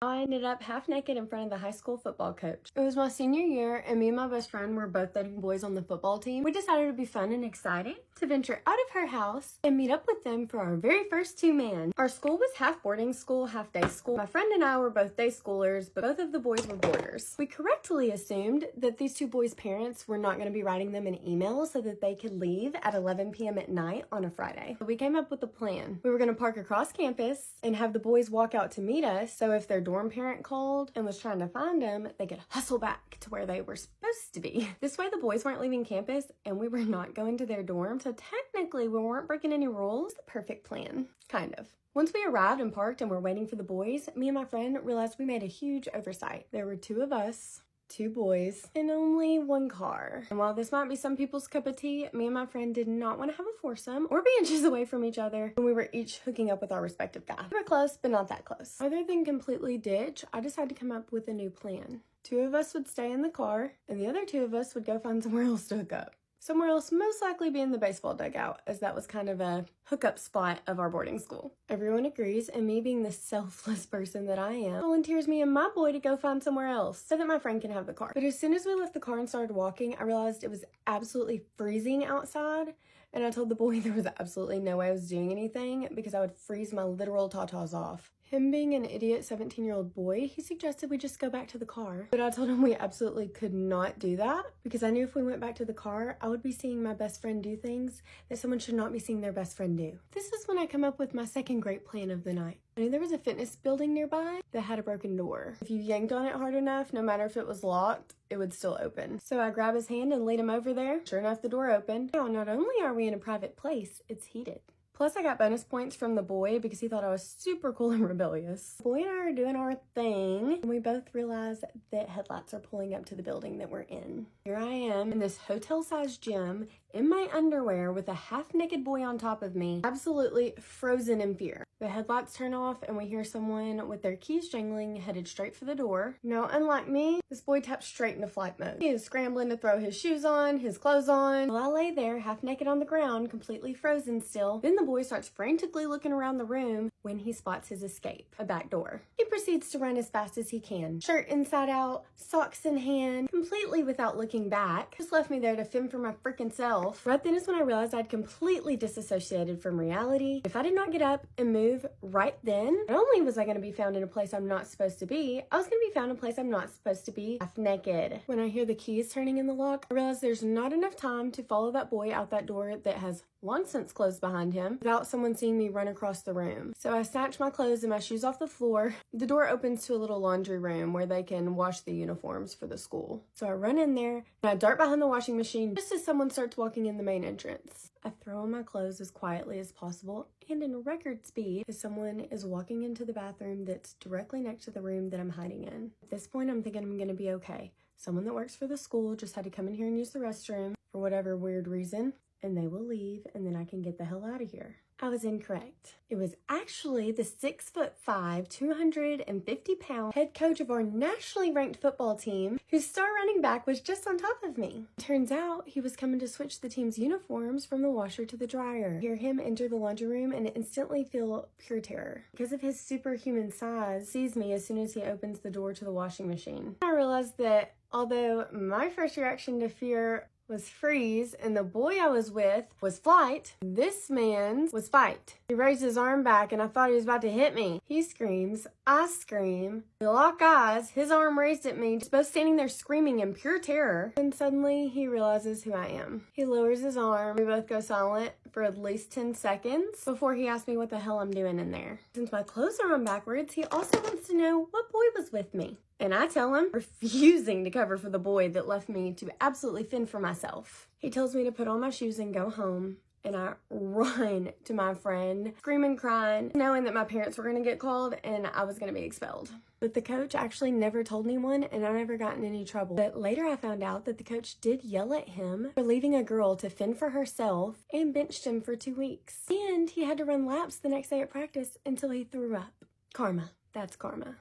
I ended up half naked in front of the high school football coach. It was my senior year, and me and my best friend were both dating boys on the football team. We decided it would be fun and exciting to venture out of her house and meet up with them for our very first two-man. Our school was half boarding school, half day school. My friend and I were both day schoolers, but both of the boys were boarders. We correctly assumed that these two boys' parents were not going to be writing them an email so that they could leave at 11 p.m. at night on a Friday. So we came up with a plan. We were going to park across campus and have the boys walk out to meet us, so if their dorm parent called and was trying to find them, they could hustle back to where they were supposed to be. This way the boys weren't leaving campus and we were not going to their dorm, so technically we weren't breaking any rules. The perfect plan, kind of. Once we arrived and parked and were waiting for the boys, me and my friend realized we made a huge oversight. There were two of us, two boys, and only one car. And while this might be some people's cup of tea, me and my friend did not want to have a foursome or be inches away from each other when we were each hooking up with our respective guy. We were close, but not that close. Rather than completely ditch, I decided to come up with a new plan. Two of us would stay in the car, and the other two of us would go find somewhere else to hook up. Somewhere else, most likely be in the baseball dugout, as that was kind of a hookup spot of our boarding school. Everyone agrees, and me being the selfless person that I am, volunteers me and my boy to go find somewhere else so that my friend can have the car. But as soon as we left the car and started walking, I realized it was absolutely freezing outside, and I told the boy there was absolutely no way I was doing anything because I would freeze my literal tatas off. Him being an idiot 17-year-old boy, he suggested we just go back to the car. But I told him we absolutely could not do that because I knew if we went back to the car, I would be seeing my best friend do things that someone should not be seeing their best friend do. This is when I come up with my second great plan of the night. I knew there was a fitness building nearby that had a broken door. If you yanked on it hard enough, no matter if it was locked, it would still open. So I grab his hand and lead him over there. Sure enough, the door opened. Now, not only are we in a private place, it's heated. Plus, I got bonus points from the boy because he thought I was super cool and rebellious. The boy and I are doing our thing, and we both realize that headlights are pulling up to the building that we're in. Here I am in this hotel-sized gym in my underwear with a half-naked boy on top of me, absolutely frozen in fear. The headlights turn off, and we hear someone with their keys jangling headed straight for the door. Now, unlike me, this boy taps straight into flight mode. He is scrambling to throw his shoes on, his clothes on, while I lay there half-naked on the ground, completely frozen still. Then the boy starts frantically looking around the room when he spots his escape, a back door. He proceeds to run as fast as he can, shirt inside out, socks in hand, completely without looking back. Just left me there to fend for my freaking self. Right then is when I realized I'd completely disassociated from reality. If I did not get up and move right then, not only was I going to be found in a place I'm not supposed to be, I was going to be found in a place I'm not supposed to be, half naked. When I hear the keys turning in the lock, I realize there's not enough time to follow that boy out that door that has long since closed behind him without someone seeing me run across the room. So I snatch my clothes and my shoes off the floor. The door opens to a little laundry room where they can wash the uniforms for the school. So I run in there and I dart behind the washing machine just as someone starts walking in the main entrance. I throw on my clothes as quietly as possible and in record speed as someone is walking into the bathroom that's directly next to the room that I'm hiding in. At this point, I'm thinking I'm gonna be okay. Someone that works for the school just had to come in here and use the restroom for whatever weird reason, and they will leave, and then I can get the hell out of here. I was incorrect. It was actually the 6'5", 250-pound head coach of our nationally ranked football team, whose star running back was just on top of me. Turns out he was coming to switch the team's uniforms from the washer to the dryer. I hear him enter the laundry room and instantly feel pure terror. Because of his superhuman size, sees me as soon as he opens the door to the washing machine. I realized that although my first reaction to fear was freeze and the boy I was with was flight, this man's was fight. He raised his arm back and I thought he was about to hit me. He screams, I scream, we lock eyes, his arm raised at me, just both standing there screaming in pure terror. And suddenly he realizes who I am. He lowers his arm, we both go silent for at least 10 seconds before he asks me what the hell I'm doing in there. Since my clothes are on backwards, he also wants to know what boy was with me. And I tell him, refusing to cover for the boy that left me to absolutely fend for myself. He tells me to put on my shoes and go home. And I run to my friend, screaming, crying, knowing that my parents were going to get called and I was going to be expelled. But the coach actually never told anyone and I never got in any trouble. But later I found out that the coach did yell at him for leaving a girl to fend for herself and benched him for 2 weeks. And he had to run laps the next day at practice until he threw up. Karma. That's karma.